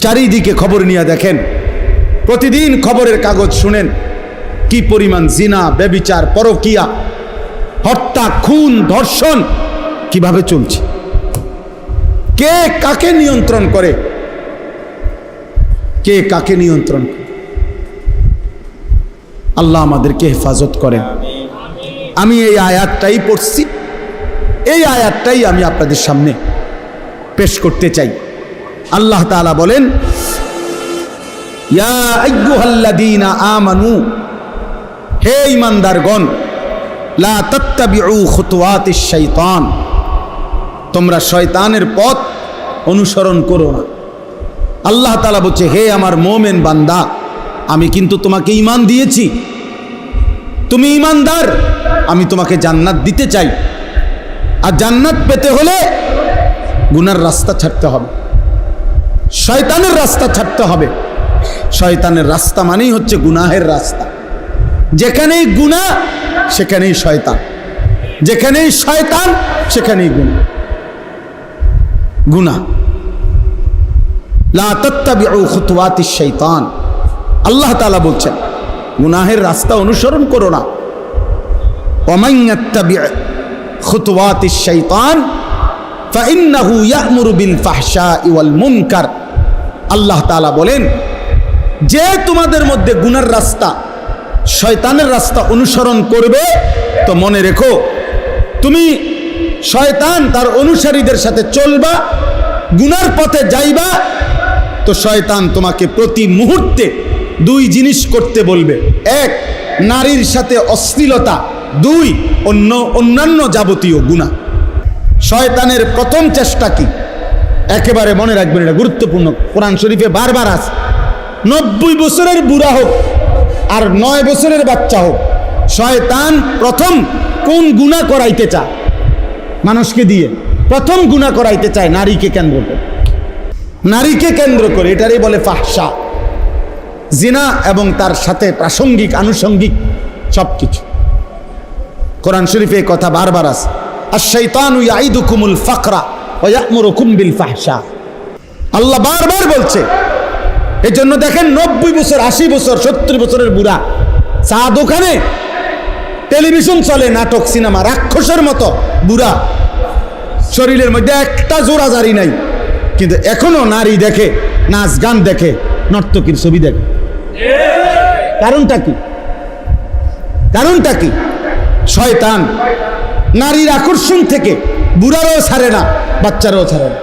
চারিদিকে খবর নিয়ে দেখেন, প্রতিদিন খবরের কাগজ শুনেন কি পরিমাণ জিনা, ব্যভিচার, পরকিয়া, হত্যা, খুন, ধর্ষণ কিভাবে চলছে। কে কাকে নিয়ন্ত্রণ করে, কে কাকে নিয়ন্ত্রণ করে। আল্লাহ আমাদেরকে হেফাজত করেন। আমি এই আয়াতটাই পড়ছি, এই আয়াতটাই আমি আপনাদের সামনে পেশ করতে চাই। আল্লাহ তাআলা বলেন, ইয়া আইয়ুহাল্লাযীনা আমানু, হে ঈমানদারগণ, লা তাত্তাবিউ খুতুওয়াতিশ শাইতান, তোমরা শয়তানের পথ অনুসরণ করো না। আল্লাহ তাআলা বলছে, হে আমার মুমিন বান্দা, আমি কিন্তু তোমাকে ঈমান দিয়েছি, তুমি ঈমানদার, আমি তোমাকে জান্নাত দিতে চাই। আর জান্নাত পেতে হলে গুনার রাস্তা ছাড়তে হবে, শয়তানের রাস্তা ছাড়তে হবে। শয়তানের রাস্তা মানেই হচ্ছে গুনাহের রাস্তা। যেখানেই গুনাহ সেখানেই শয়তান, যেখানেই শয়তান সেখানেই গুনাহ। গুনাহ, লা তাত্তাবিউ খুতুওয়াতিশ শাইতান, আল্লাহ তাআলা বলছেন গুনাহের রাস্তা অনুসরণ করো না। ওয়ামান ইয়াত্তাবি' খুতুওয়াতিশ শাইতান ফাইন্নাহু ইয়া'মুরু বিল ফাহশাই ওয়াল মুনকার, আল্লাহ তাআলা বলেন যে তোমাদের মধ্যে গুনার রাস্তা, শয়তানের রাস্তা অনুসরণ করবে, তো মনে রেখো তুমি শয়তান তার অনুসারীদের সাথে চলবা, গুনার পথে যাইবা, তো শয়তান তোমাকে প্রতি মুহূর্তে দুই জিনিস করতে বলবে। এক, নারীর সাথে অশ্লীলতা, দুই, অন্যান্য যাবতীয় গুনাহ। শয়তানের প্রথম চেষ্টা কি? একেবারে মনে রাখবেন, এটা গুরুত্বপূর্ণ, কোরআন শরীফে বারবার আছে। 90 বছরের বুড়া হোক আর 9 বছরের বাচ্চা হোক, শয়তান প্রথম কোন গুনাহ করাইতে চায় মানুষকে দিয়ে? প্রথম গুনাহ করাইতে চায় নারীকে কেন্দ্র করে, নারীকে কেন্দ্র করে। এটারই বলে ফাহশা, জিনা এবং তার সাথে প্রাসঙ্গিক আনুষঙ্গিক সবকিছু। কোরআন শরীফে কথা বারবার আছে, আশ-শাইতানু ইয়াইদুকুমুল ফাকরা ওয়া ইয়া'মুরুকুম বিল ফাহশা। আল্লাহ বারবার বলছে। এজন্য দেখেন 90 বছর, 80 বছর, 70 বছরের বুড়া, চা দোকানে, টেলিভিশন চলে, নাটক, সিনেমা, রাক্ষসের মতো বুড়া, শরীরের মধ্যে একটা জোড়া জারি নাই, কিন্তু এখনো নারী দেখে, নাচ গান দেখে, নর্তকীর ছবি দেখে। কারণটা কি? কারণটা কি? শয়তান নারীর আকর্ষণ থেকে বুড়ারও ছাড়ে না, বাচ্চারাও ছাড়ে না।